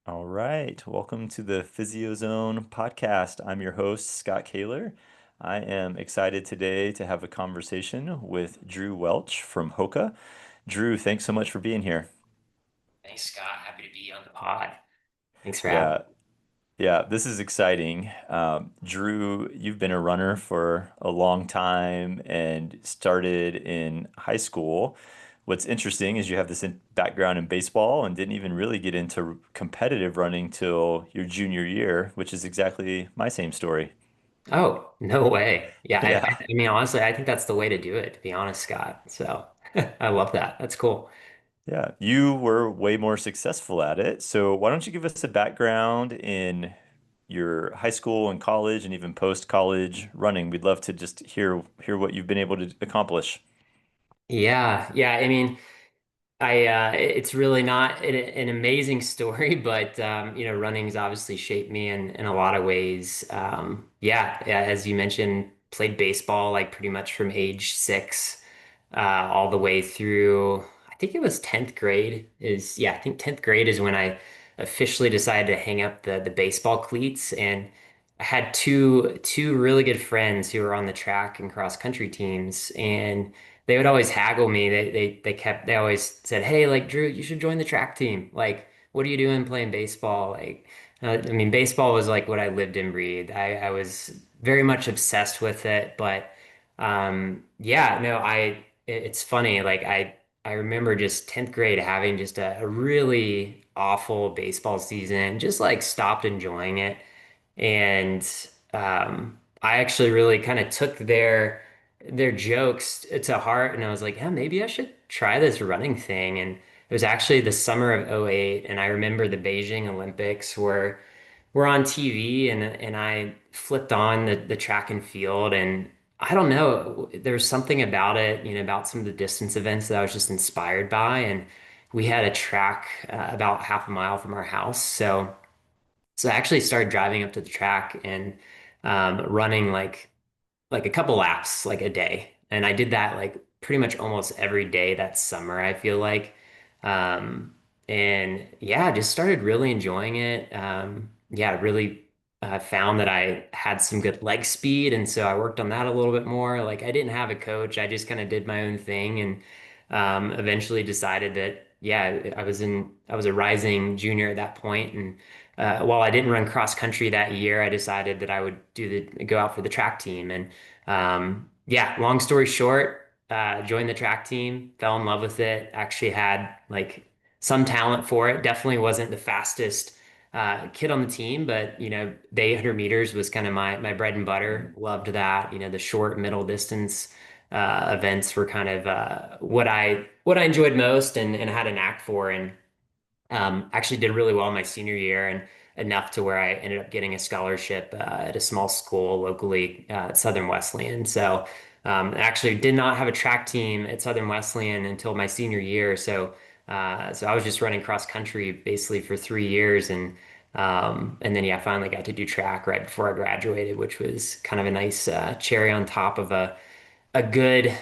All right. Welcome to the Physio Zone podcast. I'm your host, Scott Kaler. I am excited today to have a conversation with Drew Welch from Hoka. Drew, thanks so much for being here. Thanks, Scott. Happy to be on the pod. Thanks for having Yeah, yeah, this is exciting. Drew, you've been a runner for a long time and started in high school. What's interesting is you have this background in baseball and didn't even really get into competitive running till your junior year, which is exactly my same story. me. Oh, no way. Yeah, Yeah, I mean, honestly, I think that's the way to do it, to be honest, Scott. So I love that. That's cool. yeah. You were way more successful at it. So why don't you give us a background in your high school and college and even post-college running? We'd love to just hear what you've been able to accomplish. Yeah. I mean, it's really not an amazing story, but running's obviously shaped me in a lot of ways. Yeah, as you mentioned, played baseball like pretty much from age 6 all the way through. I think it was 10th grade. I think 10th grade is when I officially decided to hang up the baseball cleats, and I had two really good friends who were on the track and cross country teams, and they would always haggle me. They always said, "Hey, like Drew, you should join the track team. Like, what are you doing playing baseball?" I mean, baseball was like what I lived and breathed. I was very much obsessed with it, but yeah, no, it's funny. I remember just 10th grade having just a really awful baseball season, just like stopped enjoying it. And I actually really kind of took their jokes to heart, and I was like, yeah, maybe I should try this running thing. And it was actually the summer of '08, and I remember the Beijing Olympics were on TV, and I flipped on the track and field, and I don't know, there's something about it, about some of the distance events that I was just inspired by. And we had a track about half a mile from our house, so I actually started driving up to the track and running like a couple laps like a day. And I did that like pretty much almost every day that summer, I feel like. Um, and yeah, just started really enjoying it. Yeah, really found that I had some good leg speed. And so I worked on that a little bit more. Like I didn't have a coach, I just kind of did my own thing, and eventually decided that, yeah, I was a rising junior at that point. And while I didn't run cross country that year, I decided that I would go out for the track team. And yeah, long story short, joined the track team, fell in love with it, actually had like some talent for it. Definitely wasn't the fastest kid on the team, but the 800 meters was kind of my bread and butter. Loved that. The short middle distance events were kind of what I enjoyed most and had a knack for. And actually did really well in my senior year, and enough to where I ended up getting a scholarship at a small school locally at Southern Wesleyan. So I actually did not have a track team at Southern Wesleyan until my senior year. So I was just running cross country basically for 3 years, and then yeah, finally got to do track right before I graduated, which was kind of a nice cherry on top of a good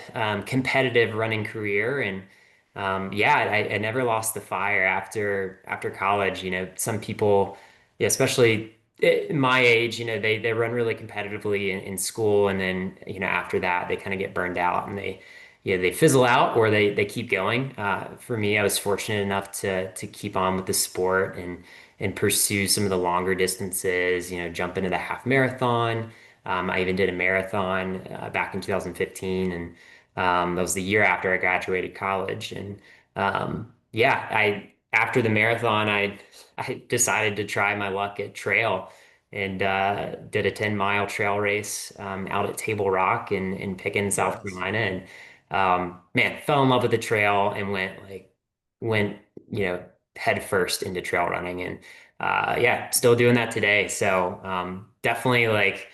competitive running career. And yeah, I never lost the fire after college. Some people, yeah, especially my age, they run really competitively in school, and then after that they kind of get burned out, and they fizzle out, or they keep going. For me, I was fortunate enough to keep on with the sport and pursue some of the longer distances. Jump into the half marathon. I even did a marathon back in 2015, and that was the year after I graduated college. And yeah, I after the marathon, I decided to try my luck at trail, and did a 10-mile trail race out at Table Rock in Pickens, South Yes. Carolina. And man, fell in love with the trail and went head first into trail running. And yeah, still doing that today. So definitely like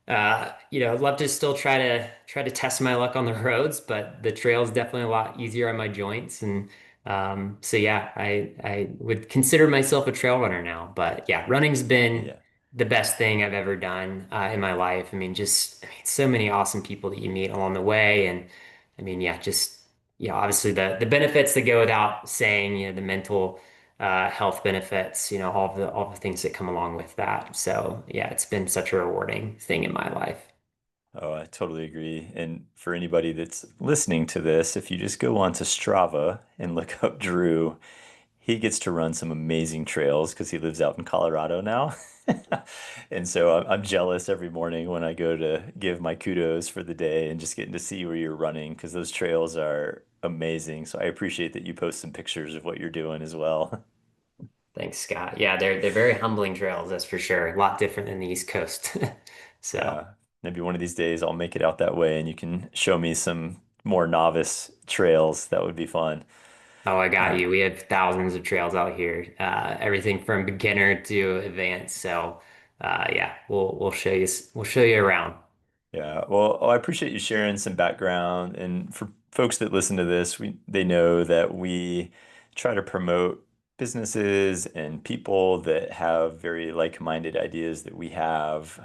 I'd love to still try to test my luck on the roads, but the trail is definitely a lot easier on my joints. And so yeah, I would consider myself a trail runner now. But yeah, running's been Yeah. the best thing I've ever done in my life. I mean, so many awesome people that you meet along the way. And I mean, yeah, just obviously the benefits that go without saying, the mental health benefits, all the things that come along with that. So yeah, it's been such a rewarding thing in my life. Oh, I totally agree. And for anybody that's listening to this, if you just go onto Strava and look up Drew, he gets to run some amazing trails because he lives out in Colorado now. And so I'm jealous every morning when I go to give my kudos for the day and just getting to see where you're running because those trails are amazing. So I appreciate that you post some pictures of what you're doing as well. Thanks, Scott. Yeah, they're very humbling trails, that's for sure. A lot different than the East Coast. So, Yeah, maybe one of these days I'll make it out that way and you can show me some more novice trails. That would be fun. oh, I got Uh, you. We have thousands of trails out here, everything from beginner to advanced. So, yeah, we'll show you around. Yeah, well, I appreciate you sharing some background. And for folks that listen to this, they know that we try to promote businesses and people that have very like-minded ideas that we have.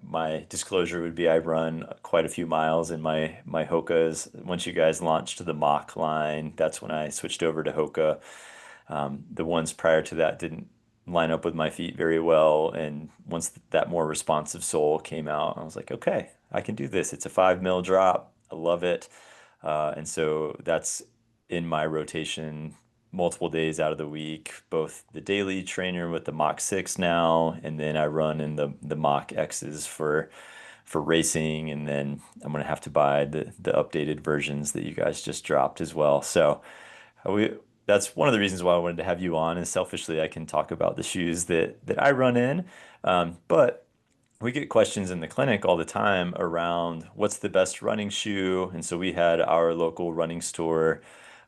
My disclosure would be I run quite a few miles in my Hokas. Once you guys launched the Mach line, that's when I switched over to Hoka. The ones prior to that didn't line up with my feet very well. And once that more responsive sole came out, I was like, okay, I can do this. It's a 5 mil drop. I love it. And so that's in my rotation multiple days out of the week, both the daily trainer with the Mach 6 now, and then I run in the Mach X's for racing, and then I'm gonna have to buy the updated versions that you guys just dropped as well. So we that's one of the reasons why I wanted to have you on. And selfishly, I can talk about the shoes that I run in. But we get questions in the clinic all the time around what's the best running shoe. And so we had our local running store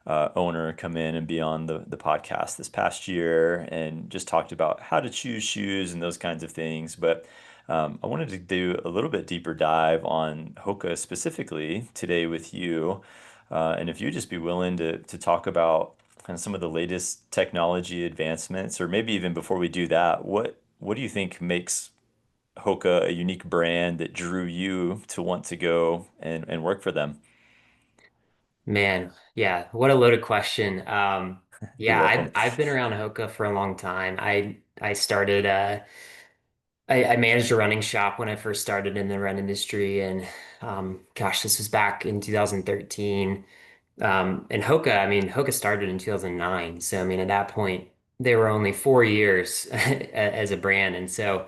owner come in and be on the podcast this past year and just talked about how to choose shoes and those kinds of things. But I wanted to do a little bit deeper dive on Hoka specifically today with you. And if you'd just be willing to talk about kind of some of the latest technology advancements, or maybe even before we do that, what do you think makes Hoka a unique brand that drew you to want to go and work for them? Man, yeah, what a loaded question. You're Yeah, welcome. I've been around Hoka for a long time. I started I managed a running shop when I first started in the run industry, and gosh, this was back in 2013. And Hoka, I mean, Hoka started in 2009. So, I mean, at that point, they were only 4 years as a brand. And so,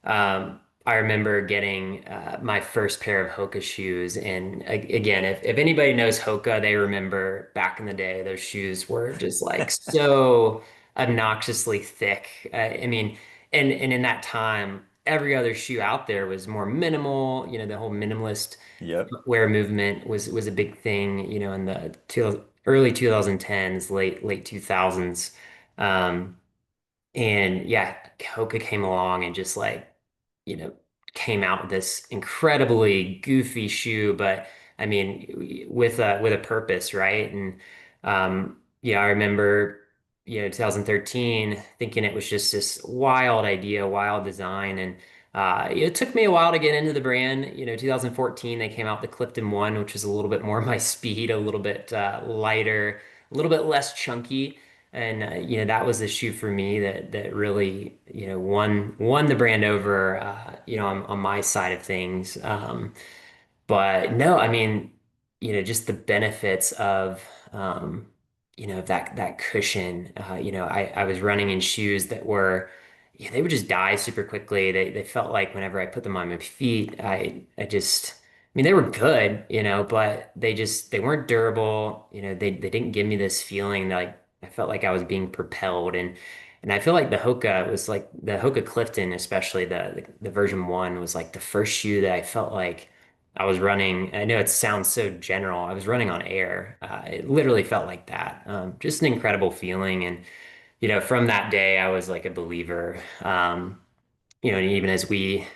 I remember getting my first pair of Hoka shoes. And again, if anybody knows Hoka, they remember back in the day, those shoes were just like so obnoxiously thick. I mean, and in that time, every other shoe out there was more minimal. The whole minimalist Yep. wear movement was a big thing, in the early 2010s, late 2000s. Um, and yeah, Hoka came along and just like, you know, came out with this incredibly goofy shoe, but I mean, with a purpose, right? And yeah, I remember, 2013 thinking it was just this wild idea, wild design, and it took me a while to get into the brand. 2014 they came out the Clifton One, which was a little bit more my speed, a little bit lighter, a little bit less chunky. And that was the shoe for me that really won the brand over on my side of things. But no, I mean, just the benefits of, that cushion. I was running in shoes that were, yeah, they would just die super quickly. They felt like whenever I put them on my feet, I mean, they were good, but they weren't durable. They didn't give me this feeling like I felt like I was being propelled. And I feel like the Hoka was like the Hoka Clifton, especially the version one was like the first shoe that I felt like I was running. I know it sounds so general. I was running on air. It literally felt like that. Just an incredible feeling. And, from that day, I was like a believer. And even as we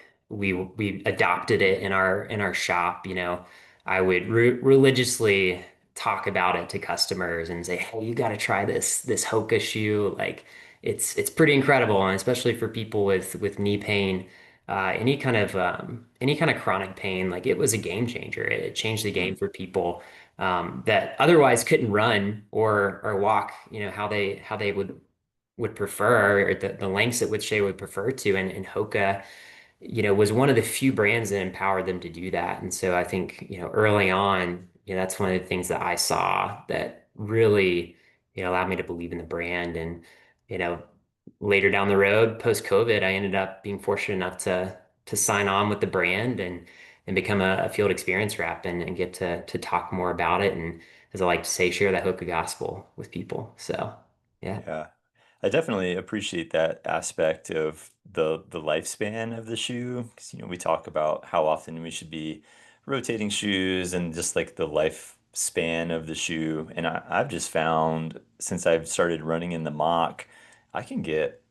adopted it in our shop, I would religiously talk about it to customers and say, "Hey, you got to try this Hoka shoe. Like, it's pretty incredible, and especially for people with knee pain, any kind of chronic pain. Like, it was a game changer. It changed the game for people. that otherwise couldn't run or walk, how they would prefer, or the lengths at which they would prefer to. And Hoka, was one of the few brands that empowered them to do that. And so I think, early on, that's one of the things that I saw that really, allowed me to believe in the brand. And, you know, later down the road, post COVID, I ended up being fortunate enough to sign on with the brand and become a field experience rep and get to talk more about it. And as I like to say, share that Hoka gospel with people. So yeah, Yeah. I definitely appreciate that aspect of the lifespan of the shoe because we talk about how often we should be rotating shoes and just like the lifespan of the shoe. And I've just found since I've started running in the mock, I can get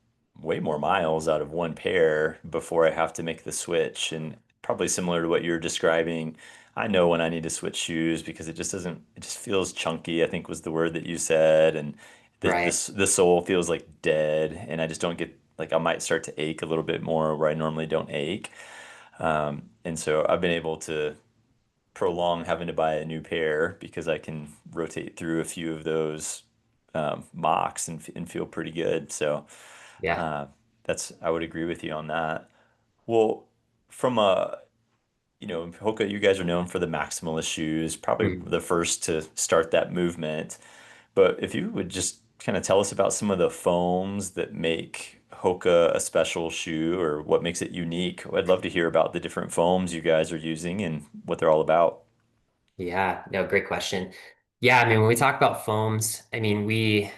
way more miles out of one pair before I have to make the switch. And probably similar to what you're describing, I know when I need to switch shoes because it just feels chunky, I think was the word that you said. And right. the sole feels like dead, and I just don't get like I might start to ache a little bit more where I normally don't ache. And so I've been able to prolong having to buy a new pair because I can rotate through a few of those mocks and feel pretty good. So Yeah. uh, that's I would agree with you on that. Well, from a Hoka, you guys are known for the maximalist shoes, probably Mm. the first to start that movement. But if you would just kind of tell us about some of the foams that make Hoka a special shoe or what makes it unique, I'd love to hear about the different foams you guys are using and what they're all about. Yeah, no, great question. Yeah, I mean, when we talk about foams, I mean, we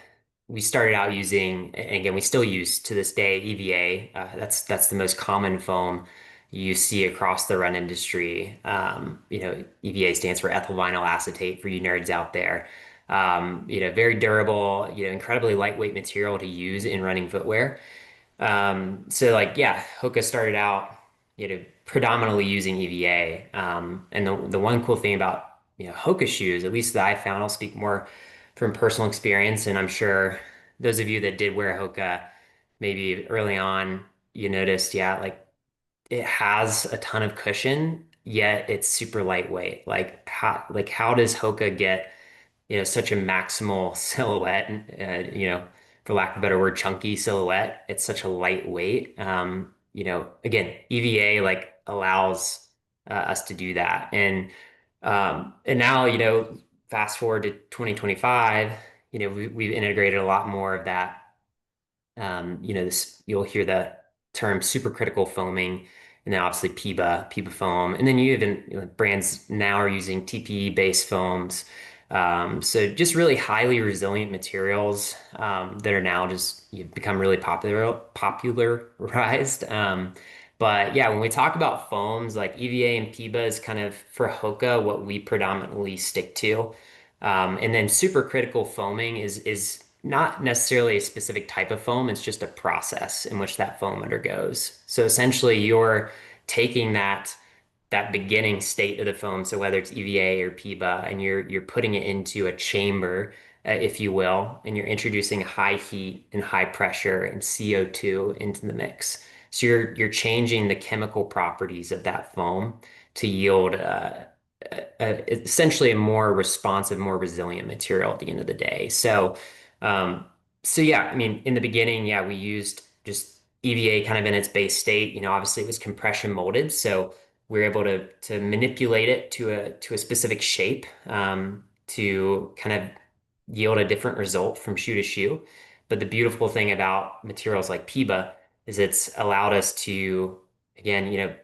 started out using, and again, we still use to this day, EVA. That's the most common foam you see across the run industry. EVA stands for ethyl vinyl acetate for you nerds out there. Very durable, incredibly lightweight material to use in running footwear. So like, yeah, Hoka started out, predominantly using EVA. And the one cool thing about, Hoka shoes, at least that I found, I'll speak more from personal experience, and I'm sure those of you that did wear Hoka maybe early on, you noticed, yeah, like it has a ton of cushion, yet it's super lightweight. Like how does Hoka get such a maximal silhouette, for lack of a better word, chunky silhouette. It's such a lightweight. Again, EVA like allows us to do that. And now, fast forward to 2025, we've integrated a lot more of that. This you'll hear the term supercritical foaming, and then obviously PIBA foam, and then you even brands now are using TPE based foams. So just really highly resilient materials that are now just become really popularized. But yeah, when we talk about foams, like EVA and PIBA is kind of for Hoka what we predominantly stick to. And then supercritical foaming is not necessarily a specific type of foam, it's just a process in which that foam undergoes. So essentially you're taking that beginning state of the foam, so whether it's EVA or PIBA, and you're putting it into a chamber, if you will, and you're introducing high heat and high pressure and CO2 into the mix. So you're changing the chemical properties of that foam to yield essentially a more responsive, more resilient material at the end of the day. Um, so yeah, I mean, in the beginning, yeah, we used just EVA kind of in its base state. Obviously it was compression molded, so we were able to manipulate it to a specific shape to kind of yield a different result from shoe to shoe. But the beautiful thing about materials like PIBA is it's allowed us to, again,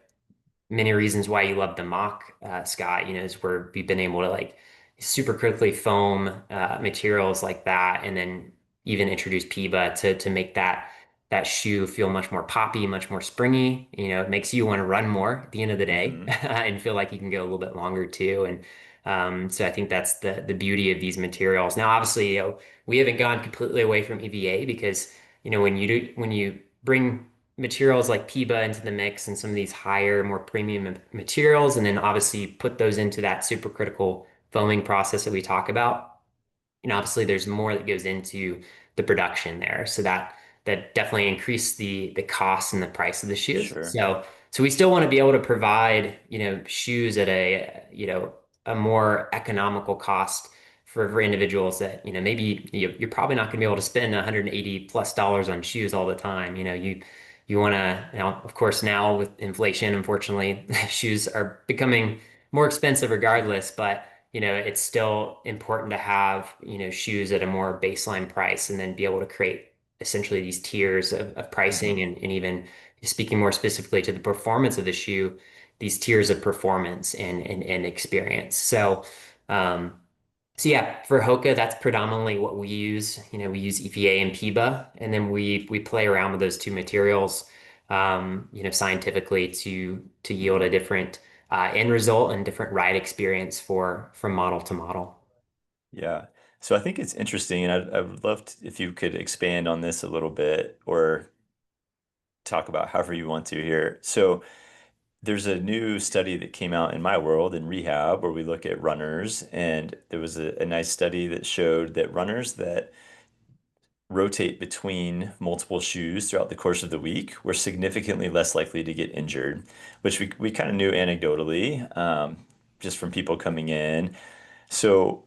many reasons why you love the mock, Scott, is where we've been able to like super quickly foam materials like that, and then even introduce PIBA to make that shoe feel much more poppy, much more springy. It makes you want to run more at the end of the day Hmm. and feel like you can go a little bit longer too. And so I think that's the beauty of these materials. Now, obviously, we haven't gone completely away from EVA because when you bring materials like PIBA into the mix and some of these higher, more premium materials, and then obviously put those into that supercritical foaming process that we talk about. Obviously there's more that goes into the production there. So that definitely increased the cost and the price of the shoes. Sure. So we still want to be able to provide, shoes at a, a more economical cost for individuals that, maybe you're probably not going to be able to spend 180 plus dollars on shoes all the time. You want to, of course, now with inflation, unfortunately, shoes are becoming more expensive regardless, but it's still important to have, shoes at a more baseline price and then be able to create essentially these tiers of pricing Mhm. and even speaking more specifically to the performance of the shoe, these tiers of performance and experience. Um, so yeah, for Hoka, that's predominantly what we use. We use EVA and PIBA, and then we play around with those two materials, scientifically to yield a different end result and different ride experience for from model to model. Yeah. So I think it's interesting, and I would love if you could expand on this a little bit or talk about however you want to here. So there's a new study that came out in my world in rehab where we look at runners, and there was a nice study that showed that runners that rotate between multiple shoes throughout the course of the week were significantly less likely to get injured, which we kind of knew anecdotally, just from people coming in. So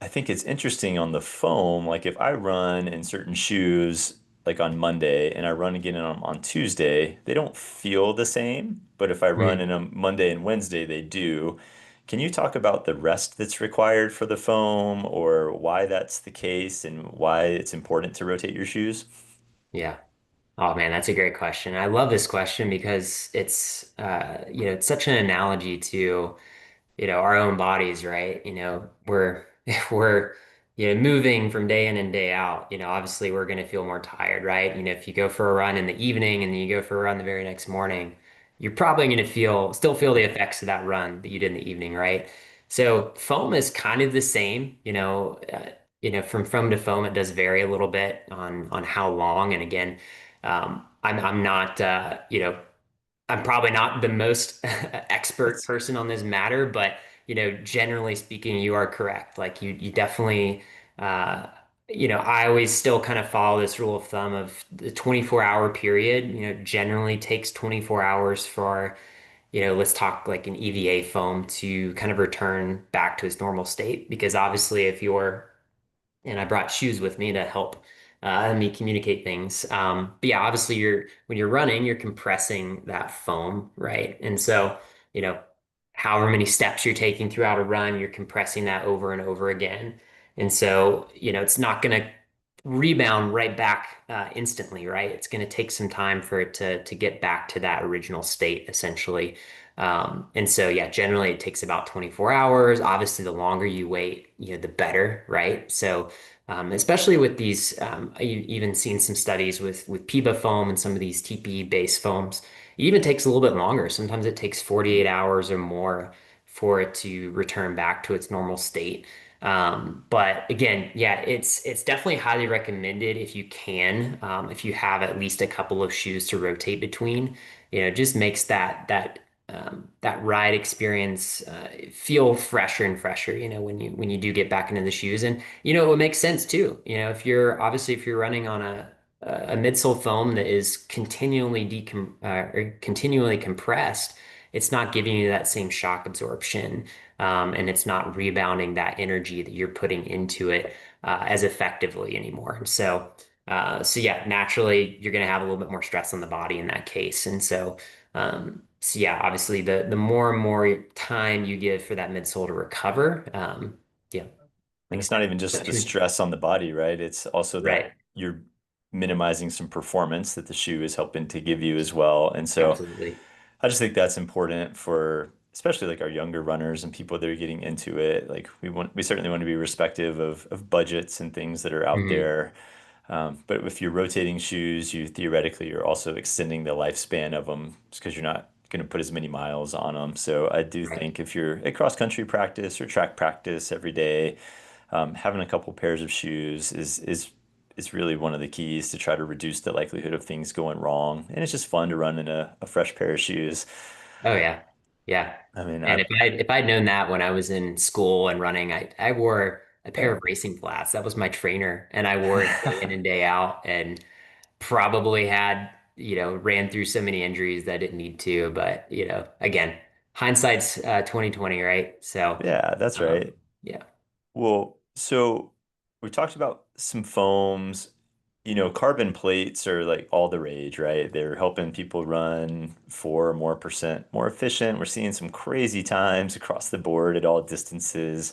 I think it's interesting on the foam. Like if I run in certain shoes, like on Monday, and I run again on Tuesday, they don't feel the same. But if I run in Mm, a Monday and Wednesday, they do. Can you talk about the rest that's required for the foam or why that's the case and why it's important to rotate your shoes? yeah. Oh man, that's a great question. I love this question because it's such an analogy to our own bodies, right? We're if we're moving from day in and day out, obviously we're going to feel more tired, right? If you go for a run in the evening and then you go for a run the very next morning, you're probably going to still feel the effects of that run that you did in the evening, right? So foam is kind of the same, from foam to foam, it does vary a little bit on how long. And again, I'm not, I'm probably not the most expert That's person on this matter, but generally speaking, you are correct. Like you definitely, uh, I always still kind of follow this rule of thumb of the 24-hour period, generally takes 24 hours for, let's talk like an EVA foam to kind of return back to its normal state. Because obviously, if you're and I brought shoes with me to help me communicate things. But yeah, obviously when you're running, you're compressing that foam, right? And so, you know, however many steps you're taking throughout a run, you're compressing that over and over again. And so, it's not going to rebound right back instantly, right? It's going to take some time for it to get back to that original state, essentially. And so, yeah, generally it takes about 24 hours. Obviously, the longer you wait, the better, right? So, especially with these, you've even seen some studies with PIBA foam and some of these TPE based foams. It even takes a little bit longer. Sometimes it takes 48 hours or more for it to return back to its normal state. But again, yeah, it's definitely highly recommended if you can, if you have at least a couple of shoes to rotate between. It just makes that ride experience feel fresher and fresher, when you do get back into the shoes. And it would make sense too. If you're running on a midsole foam that is continually compressed, it's not giving you that same shock absorption, and it's not rebounding that energy that you're putting into it as effectively anymore. And so yeah, naturally you're going to have a little bit more stress on the body in that case. And so yeah, obviously the more and more time you give for that midsole to recover, yeah, And like it's not even I just the said, stress on the body, right? It's also that right, you're minimizing some performance that the shoe is helping to give you as well. And so absolutely. I just think that's important for especially like our younger runners and people that are getting into it. Like we certainly want to be respective of budgets and things that are out Hmm. there. But if you're rotating shoes, you theoretically you're also extending the lifespan of them because you're not going to put as many miles on them. So I do Right. think if you're at cross country practice or track practice every day, having a couple pairs of shoes is really one of the keys to try to reduce the likelihood of things going wrong. And it's just fun to run in a fresh pair of shoes. Oh yeah. Yeah. I mean, And I if I'd known that when I was in school and running, I wore a pair yeah. of racing flats. That was my trainer, and I wore it day in and day out, and probably ran through so many injuries that I didn't need to. But again, hindsight's 2020, right? So, Yeah, that's right. yeah. Well, so we talked about some foams. Carbon plates are like all the rage, right? They're helping people run 4% more efficient. We're seeing some crazy times across the board at all distances.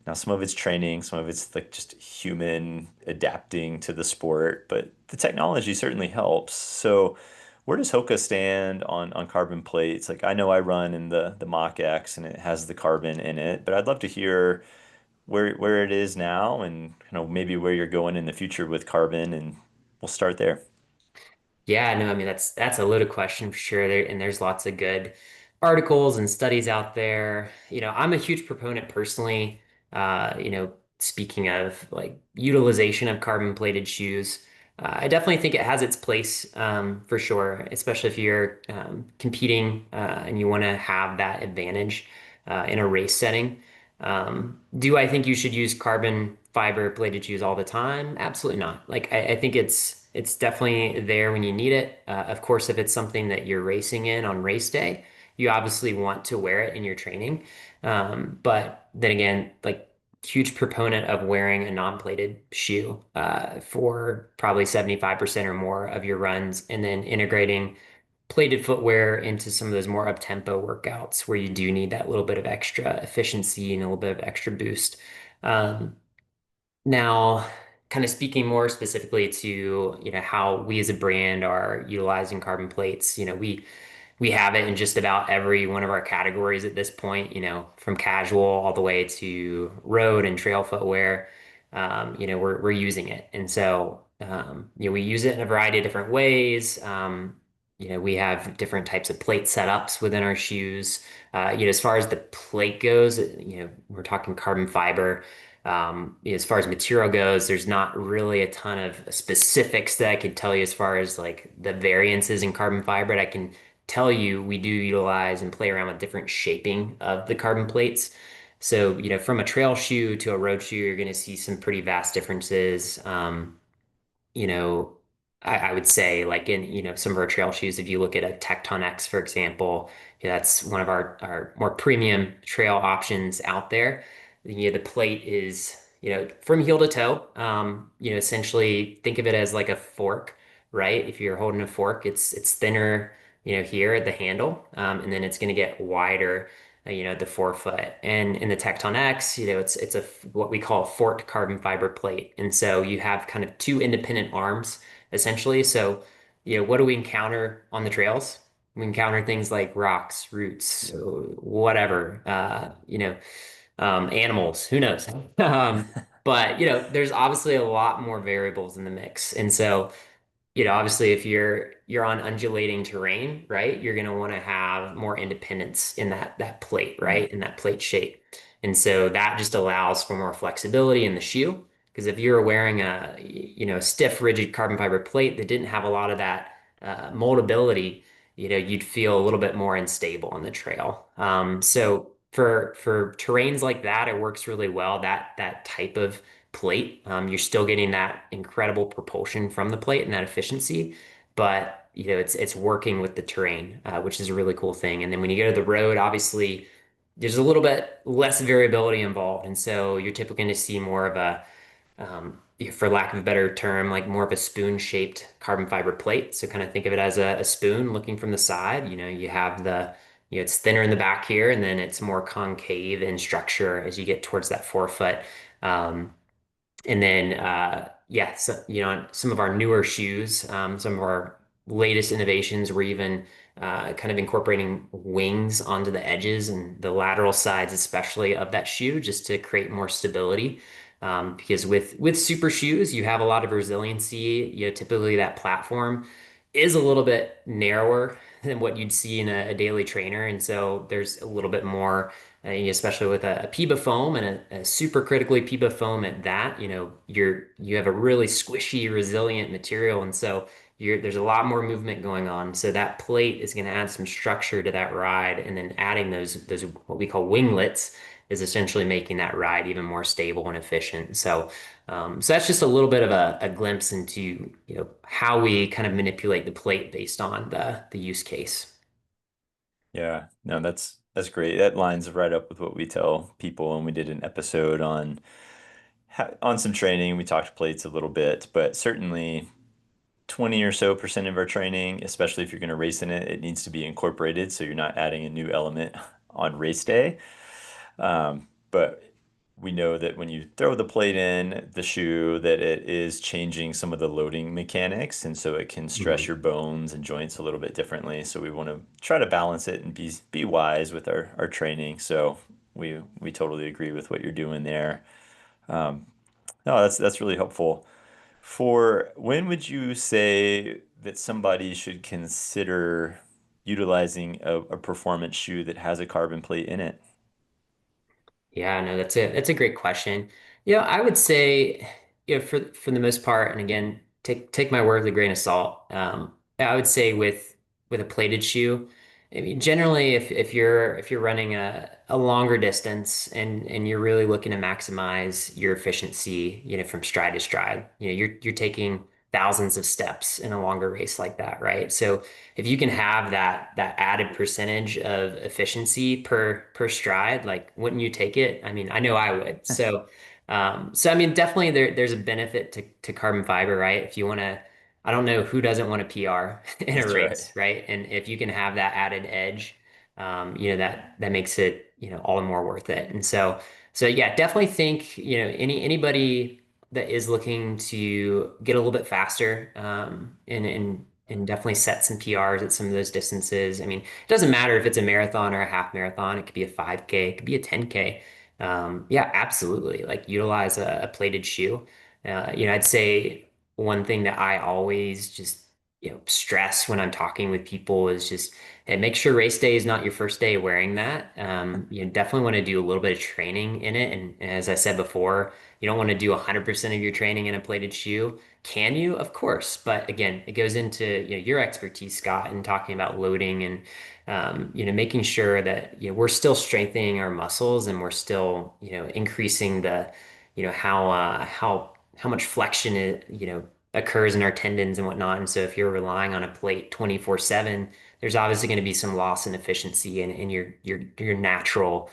Now, some of it's training, some of it's like just human adapting to the sport, but the technology certainly helps. So, where does Hoka stand on carbon plates? Like I know I run in the Mach X and it has the carbon in it, but I'd love to hear where it is now and maybe where you're going in the future with carbon, and we'll start there. Yeah, no, I mean that's a loaded question for sure. There's lots of good articles and studies out there. I'm a huge proponent personally. Speaking of like utilization of carbon plated shoes, I definitely think it has its place for sure, especially if you're competing and you want to have that advantage in a race setting. Do I think you should use carbon fiber plated shoes all the time? Absolutely not. Like I think it's definitely there when you need it. Of course, if it's something that you're racing in on race day, you obviously want to wear it in your training. But then again, like huge proponent of wearing a non-plated shoe for probably 75% or more of your runs, and then integrating plated footwear into some of those more up-tempo workouts where you do need that little bit of extra efficiency and a little bit of extra boost. Um, Now, kind of speaking more specifically to, how we as a brand are utilizing carbon plates, we have it in just about every one of our categories at this point, from casual all the way to road and trail footwear. We're using it. And so, we use it in a variety of different ways. We have different types of plate setups within our shoes. As far as the plate goes, we're talking carbon fiber. As far as material goes, there's not really a ton of specifics that I could tell you as far as like the variances in carbon fiber. But I can tell you we do utilize and play around with different shaping of the carbon plates. So, from a trail shoe to a road shoe, you're going to see some pretty vast differences. You know, I would say like in, some of our trail shoes, if you look at a Tecton X, for example, that's one of our more premium trail options out there. The plate is, from heel to toe. Essentially think of it as like a fork, right? If you're holding a fork, it's thinner, here at the handle, and then it's going to get wider, at the forefoot. And in the Tecton X, it's a what we call a forked carbon fiber plate. And so you have kind of two independent arms essentially. So, what do we encounter on the trails? We encounter things like rocks, roots, whatever, animals, who knows? But there's obviously a lot more variables in the mix. And so obviously if you're on undulating terrain, right, you're going to want to have more independence in that plate, Mm. right, in that plate shape. And so that just allows for more flexibility in the shoe. Because if you're wearing a stiff, rigid carbon fiber plate that didn't have a lot of that moldability, you'd feel a little bit more unstable on the trail. So for terrains like that, it works really well. That type of plate. You're still getting that incredible propulsion from the plate and that efficiency, but it's working with the terrain, which is a really cool thing. And then when you go to the road, obviously there's a little bit less variability involved, and so you're typically going to see more of a for lack of a better term, like more of a spoon-shaped carbon fiber plate. So kind of think of it as a spoon looking from the side. You have it's thinner in the back here, and then it's more concave in structure as you get towards that forefoot. Um, and then, yeah, so, some of our newer shoes, some of our latest innovations, we're even kind of incorporating wings onto the edges and the lateral sides, especially of that shoe, just to create more stability. Because with super shoes, you have a lot of resiliency. Typically that platform is a little bit narrower than what you'd see in a daily trainer, and so there's a little bit more especially with a PIBA foam and a super critically PIBA foam at that, you have a really squishy, resilient material, and so there's a lot more movement going on. So that plate is going to add some structure to that ride, and then adding those what we call winglets is essentially making that ride even more stable and efficient. So that's just a little bit of a glimpse into how we kind of manipulate the plate based on the use case. Yeah, no, That's great. That lines right up with what we tell people. And we did an episode on on some training. We talked plates a little bit, but certainly 20 or so percent of our training, especially if you're going to race in it, it needs to be incorporated. So you're not adding a new element on race day. But we know that when you throw the plate in the shoe, that it is changing some of the loading mechanics, and so it can stress Mhm. your bones and joints a little bit differently. So we want to try to balance it and be wise with our training. So we totally agree with what you're doing there. No, that's really helpful. For when would you say that somebody should consider utilizing a performance shoe that has a carbon plate in it? Yeah, no, that's a great question. I would say, for the most part, and again, take my word with a grain of salt. I would say with a plated shoe, I mean, generally, if you're running a longer distance and you're really looking to maximize your efficiency, from stride to stride, you're taking thousands of steps in a longer race like that, right? So if you can have that added percentage of efficiency per stride, like wouldn't you take it? I mean, I know I would. So I mean, definitely there's a benefit to carbon fiber, right? If you want to, I don't know who doesn't want a PR in a That's right. race, right? And if you can have that added edge, that makes it, all the more worth it. And so yeah, definitely think, anybody that is looking to get a little bit faster, and definitely set some PRs at some of those distances. I mean, it doesn't matter if it's a marathon or a half marathon. It could be a 5K, it could be a 10K. Yeah, absolutely. Like utilize a plated shoe. I'd say one thing that I always just, stress when I'm talking with people is just, hey, make sure race day is not your first day wearing that. You definitely want to do a little bit of training in it. And as I said before, you don't want to do 100% of your training in a plated shoe. Can you? Of course. But again, it goes into, your expertise, Scott, and talking about loading and, making sure that, we're still strengthening our muscles and we're still, increasing the, how much flexion occurs in our tendons and whatnot. And so if you're relying on a plate 24/7, there's obviously going to be some loss in efficiency in your natural,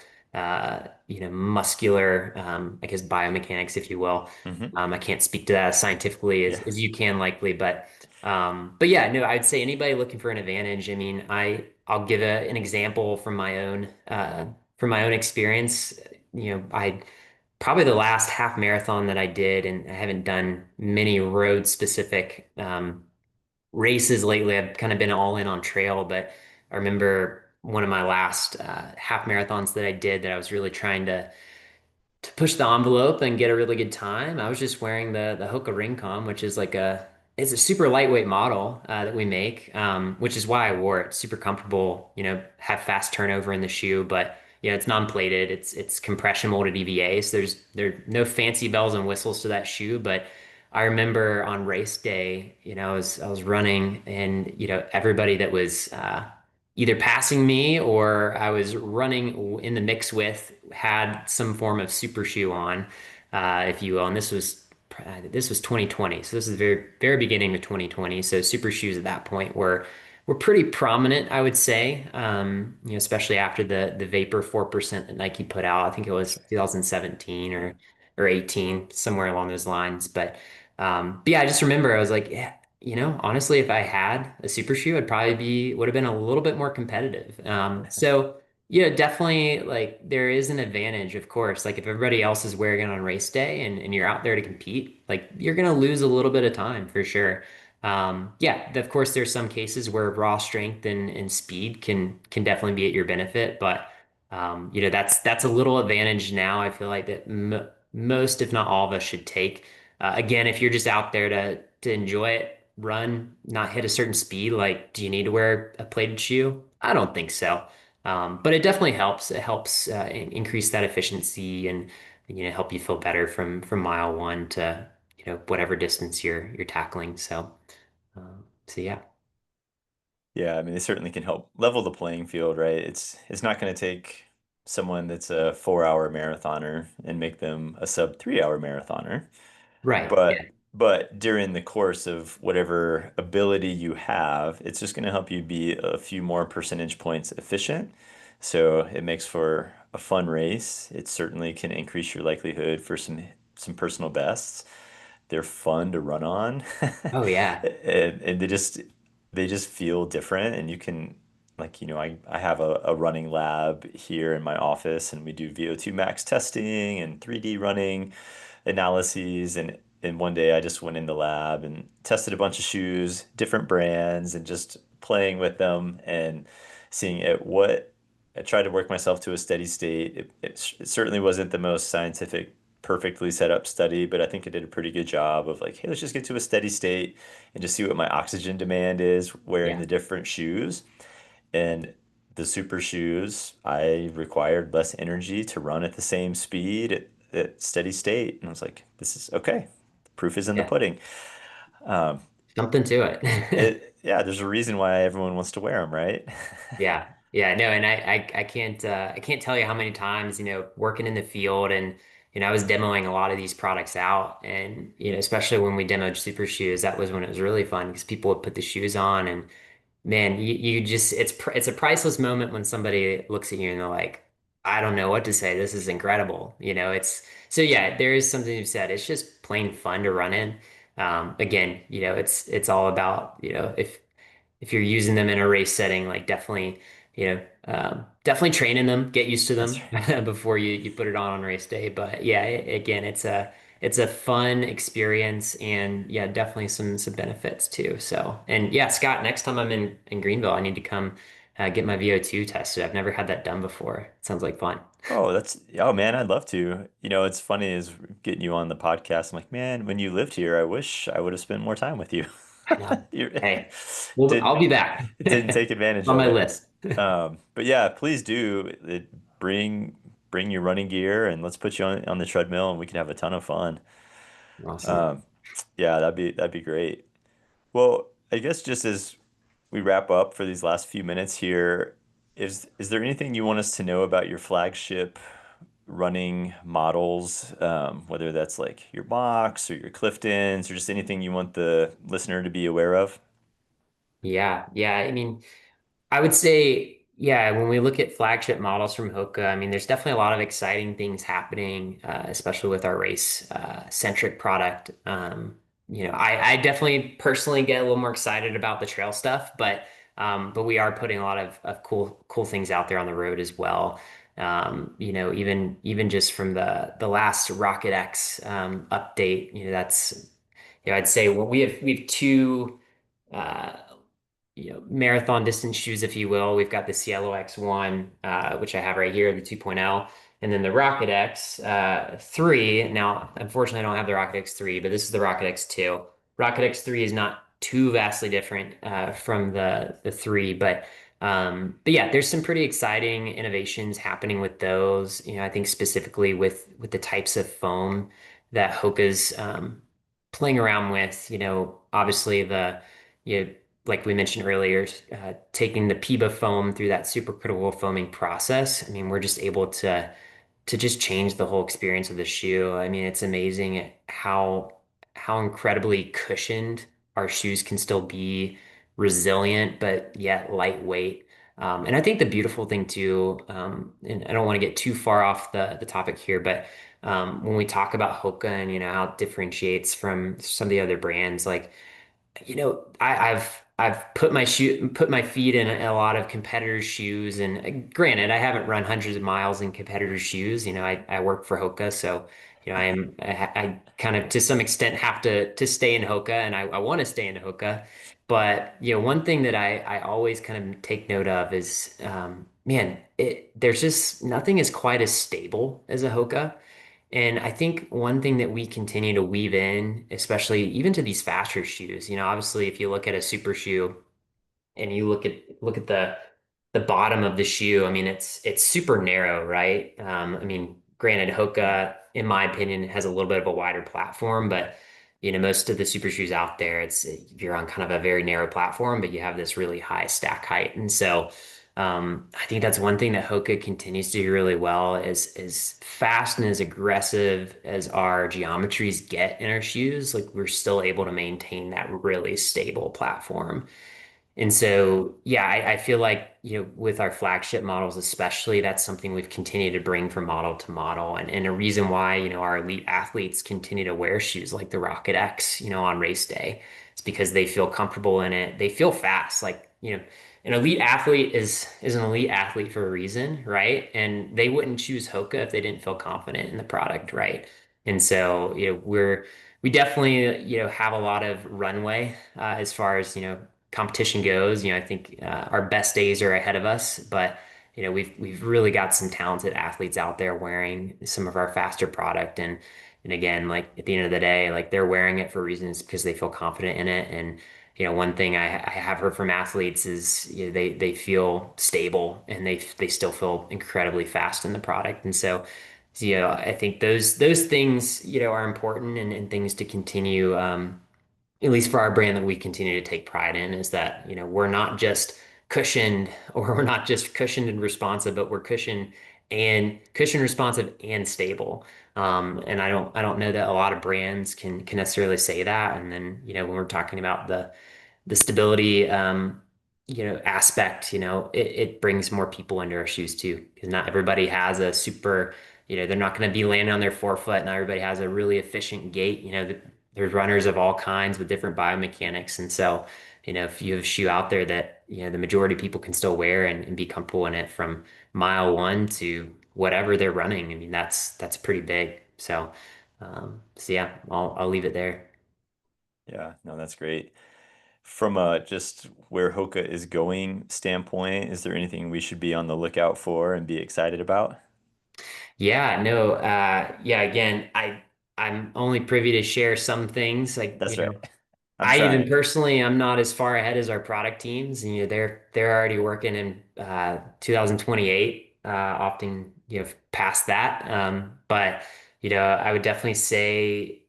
muscular, I guess biomechanics, if you will. Hmm. I can't speak to that as scientifically Yeah. as you can likely, but yeah, no, I'd say anybody looking for an advantage. I mean, I'll give an example from my own experience. I probably the last half marathon that I did, and I haven't done many road specific races lately. I've kind of been all in on trail, but I remember one of my last half marathons that I did that I was really trying to push the envelope and get a really good time. I was just wearing the Hoka Ring, which is like it's a super lightweight model that we make, which is why I wore it. Super comfortable, have fast turnover in the shoe, but it's non-plated. It's compression molded EVA, so there are no fancy bells and whistles to that shoe. But I remember on race day, I was running, and everybody that was either passing me or I was running in the mix with had some form of super shoe on, if you will. And this was 2020, so this is the very very beginning of 2020. So super shoes at that point were pretty prominent, I would say. Especially after the Vapor 4% that Nike put out. I think it was 2017 or 18, somewhere along those lines. But yeah, I just remember I was like, yeah, honestly, if I had a super shoe, would have been a little bit more competitive. So yeah, definitely like there is an advantage, of course. Like if everybody else is wearing it on race day and you're out there to compete, like you're gonna lose a little bit of time for sure. Yeah, of course, there's some cases where raw strength and speed can definitely be at your benefit, but that's a little advantage now. I feel like that m most, if not all of us, should take. Again, if you're just out there to enjoy it, run, not hit a certain speed, like, do you need to wear a plated shoe? I don't think so. But it definitely helps. It helps increase that efficiency and help you feel better from mile one to whatever distance you're tackling. So yeah. Yeah, I mean, they certainly can help level the playing field, right? It's not going to take someone that's a 4 hour marathoner and make them a sub 3 hour marathoner. Right. Yeah. But during the course of whatever ability you have, it's just going to help you be a few more percentage points efficient. So it makes for a fun race. It certainly can increase your likelihood for some personal bests. They're fun to run on. Oh yeah. And they just feel different, and you can, like, I have a running lab here in my office, and we do VO2 max testing and 3D running analyses. And one day I just went in the lab and tested a bunch of shoes, different brands, and just playing with them and seeing at what I tried to work myself to a steady state. It certainly wasn't the most scientific, perfectly set up study, but I think it did a pretty good job of like, hey, let's just get to a steady state and just see what my oxygen demand is wearing Yeah. the different shoes. And the super shoes, I required less energy to run at the same speed at steady state. And I was like, this is okay. The proof is in the Yeah. pudding. Um, Something to it. yeah, there's a reason why everyone wants to wear them, right? Yeah. Yeah, no, and I can't tell you how many times, working in the field and I was demoing a lot of these products out and especially when we demoed super shoes, that was when it was really fun because people would put the shoes on and man, you just it's a priceless moment when somebody looks at you and they're like, I don't know what to say. This is incredible. It's so yeah, there is something you've said. It's just plain fun to run in. Again, it's all about, if you're using them in a race setting, like definitely training them, get used to That's them before you put it on race day. But yeah, again, it's a fun experience and yeah, definitely some benefits too. So, and yeah, Scott, next time I'm in Greenville, I need to come get my VO2 tested. I've never had that done before. It sounds like fun. oh man, I'd love to. It's funny is getting you on the podcast. I'm like, man, when you lived here, I wish I would have spent more time with you. I know. You Hey, well, didn't I'll be back. didn't take advantage On of my it. list. But yeah, please do. Bring your running gear and let's put you on the treadmill and we can have a ton of fun. Awesome. Um, yeah, that'd be great. Well, I guess just as we wrap up for these last few minutes here, is there anything you want us to know about your flagship running models, whether that's like your box or your Cliftons or just anything you want the listener to be aware of? Yeah, yeah. I mean, I would say, yeah, when we look at flagship models from Hoka, I mean, there's definitely a lot of exciting things happening, especially with our race centric product. I definitely personally get a little more excited about the trail stuff, but we are putting a lot of cool things out there on the road as well. Even just from the last Rocket X update, that's I'd say well, we have two. Uh, marathon distance shoes, if you will. We've got the Cielo X1, which I have right here, the 2.0, and then the Rocket X 3. Now, unfortunately, I don't have the Rocket X 3, but this is the Rocket X 2. Rocket X 3 is not too vastly different from the 3, but yeah, there's some pretty exciting innovations happening with those. I think specifically with the types of foam that Hoka's playing around with. Obviously you know, like we mentioned earlier, taking the PIBA foam through that supercritical foaming process. I mean, we're just able to just change the whole experience of the shoe. I mean, it's amazing how incredibly cushioned our shoes can still be, resilient, but yet lightweight. And I think the beautiful thing too, and I don't want to get too far off the topic here, but when we talk about Hoka and how it differentiates from some of the other brands, like I've put my feet in a lot of competitors' shoes, and granted, I haven't run hundreds of miles in competitors' shoes. I work for Hoka, so I kind of to some extent have to stay in Hoka, and I want to stay in Hoka. But one thing that I always kind of take note of is, man, there's just nothing is quite as stable as a Hoka. And I think one thing that we continue to weave in, especially even to these faster shoes, obviously if you look at a super shoe and you look at the bottom of the shoe, I mean it's super narrow, right? I mean, granted, Hoka, in my opinion, has a little bit of a wider platform, but most of the super shoes out there, you're on kind of a very narrow platform, but you have this really high stack height. And so I think that's one thing that Hoka continues to do really well is as fast and as aggressive as our geometries get in our shoes, like we're still able to maintain that really stable platform. And so, yeah, I feel like, with our flagship models, especially, that's something we've continued to bring from model to model. And a reason why, our elite athletes continue to wear shoes like the Rocket X, on race day. It's because they feel comfortable in it. They feel fast. Like, an elite athlete is an elite athlete for a reason, right? And they wouldn't choose Hoka if they didn't feel confident in the product, right? And so, we definitely, have a lot of runway as far as, competition goes. I think our best days are ahead of us, but we've really got some talented athletes out there wearing some of our faster product, and again, like at the end of the day, like they're wearing it for reasons because they feel confident in it. And one thing I have heard from athletes is they feel stable and they still feel incredibly fast in the product. And so, I think those things are important, and things to continue. At least for our brand, that we continue to take pride in, is that we're not just cushioned, or we're not just cushioned and responsive, but we're cushioned, responsive, and stable. And I don't know that a lot of brands can necessarily say that. And then when we're talking about the stability aspect, it brings more people into our shoes too, because not everybody has a super, they're not going to be landing on their forefoot. Not everybody has a really efficient gait. There's runners of all kinds with different biomechanics. And so, if you have a shoe out there that the majority of people can still wear, and be comfortable in it from mile one to whatever they're running, I mean, that's pretty big. So yeah, I'll leave it there. Yeah, no, that's great. From a just where Hoka is going standpoint, is there anything we should be on the lookout for and be excited about? Yeah, no, yeah, again, I'm only privy to share some things, like, That's right. I'm I even trying. personally, I'm not as far ahead as our product teams. They're already working in 2028, often past that. But I would definitely say,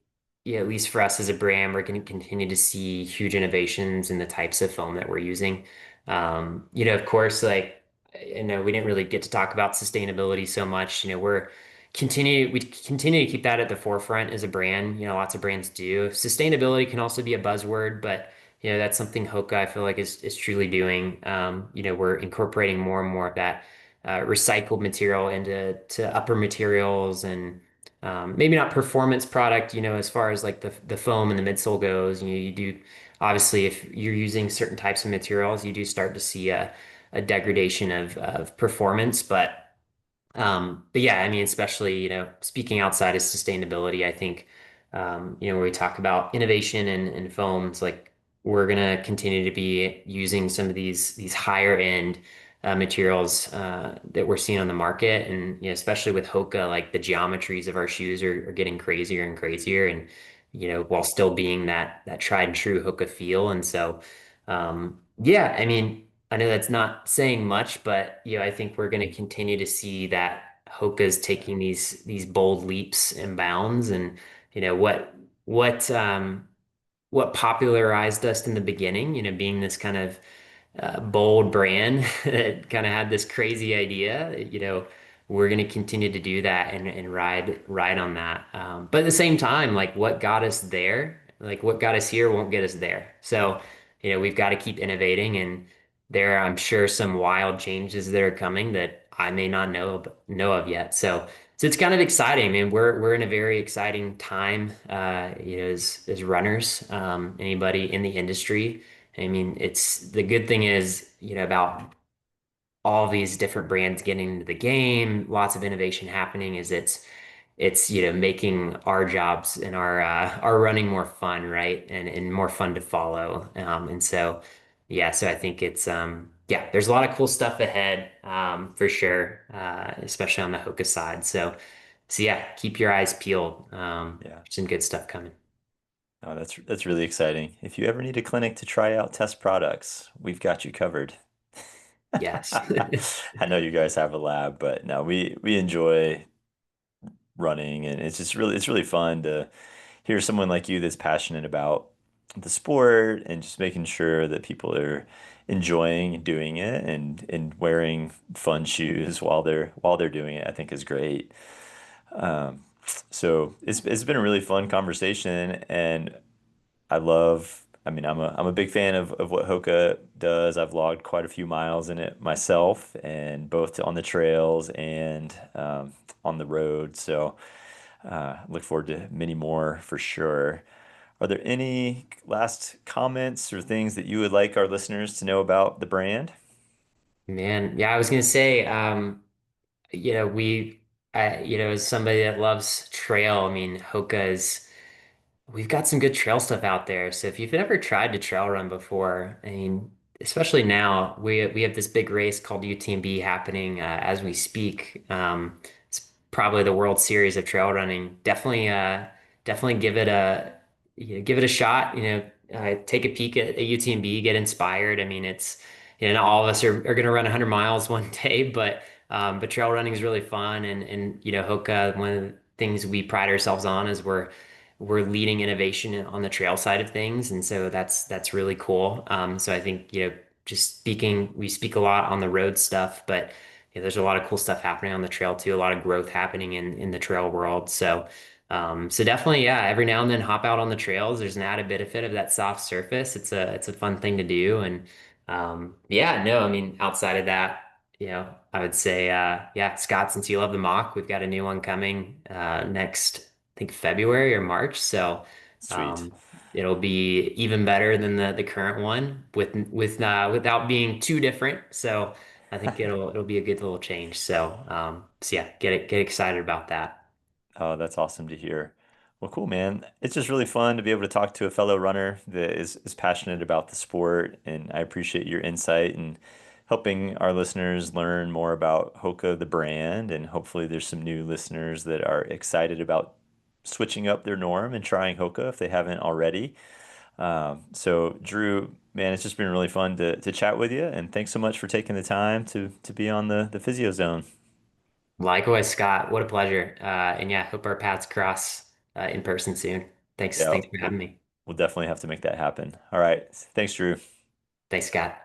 at least for us as a brand, we're going to continue to see huge innovations in the types of foam that we're using. Of course, like, we didn't really get to talk about sustainability so much. We continue to keep that at the forefront as a brand. Lots of brands do. Sustainability can also be a buzzword, but that's something Hoka, I feel like, is truly doing. We're incorporating more and more of that recycled material into upper materials, and maybe not performance product, as far as like the foam and the midsole goes. You do, obviously, if you're using certain types of materials, you do start to see a degradation of performance. But yeah, I mean, especially, speaking outside of sustainability, I think, when we talk about innovation and foams, like, we're gonna continue to be using some of these higher end materials that we're seeing on the market. And especially with Hoka, like, the geometries of our shoes are getting crazier and crazier, and while still being that tried and true Hoka feel. And so, yeah, I mean, I know that's not saying much, but I think we're going to continue to see that Hoka's taking these bold leaps and bounds. And you know what what popularized us in the beginning, being this kind of bold brand that kind of had this crazy idea. We're going to continue to do that, and ride on that. But at the same time, like, what got us there, like what got us here, won't get us there. So, we've got to keep innovating, and there are, I'm sure, some wild changes that are coming that I may not know of yet. So it's kind of exciting. I mean, we're in a very exciting time, as runners, anybody in the industry. I mean, it's the good thing is, about all these different brands getting into the game, lots of innovation happening, is it's making our jobs and our running more fun, right? And more fun to follow. And so yeah, so I think it's yeah, there's a lot of cool stuff ahead, for sure, especially on the Hoka side. So yeah, keep your eyes peeled. Yeah. Some good stuff coming. Oh, that's really exciting. If you ever need a clinic to try out test products, we've got you covered. Yes. I know you guys have a lab, but no, we enjoy running, and it's really fun to hear someone like you that's passionate about the sport and just making sure that people are enjoying doing it and wearing fun shoes while they're doing it, I think is great. Um, so it's been a really fun conversation, and I love I mean, I'm a big fan of what Hoka does. I've logged quite a few miles in it myself, and both on the trails and on the road. So look forward to many more for sure. Are there any last comments or things that you would like our listeners to know about the brand? Man, yeah, I was gonna say, as somebody that loves trail, I mean, we've got some good trail stuff out there. So if you've ever tried to trail run before, I mean, especially now, we have this big race called UTMB happening as we speak. It's probably the World Series of trail running. Definitely give it a shot. Take a peek at UTMB, get inspired. I mean, not all of us are going to run 100 miles one day, but trail running is really fun. And Hoka, one of the things we pride ourselves on is we're leading innovation on the trail side of things, and so that's really cool. So I think we speak a lot on the road stuff, but there's a lot of cool stuff happening on the trail too. A lot of growth happening in the trail world. So definitely, yeah. Every now and then, hop out on the trails. There's an added benefit of that soft surface. It's a fun thing to do, and yeah, no, I mean outside of that. I would say, yeah, Scott, since you love the mock, we've got a new one coming next, I think February or March. So Sweet. um, it'll be even better than the current one without being too different. So I think it'll be a good little change. So yeah, get excited about that. Oh, that's awesome to hear. Well, cool, man. It's just really fun to be able to talk to a fellow runner that is passionate about the sport, and I appreciate your insight and helping our listeners learn more about Hoka, the brand, and hopefully there's some new listeners that are excited about switching up their norm and trying Hoka if they haven't already. So, Drew, man, it's just been really fun to chat with you, and thanks so much for taking the time to be on the Physio Zone. Likewise, Scott, what a pleasure. And yeah, hope our paths cross in person soon. Thanks, Yeah, thanks for having me. we'll definitely have to make that happen. All right. Thanks, Drew. Thanks, Scott.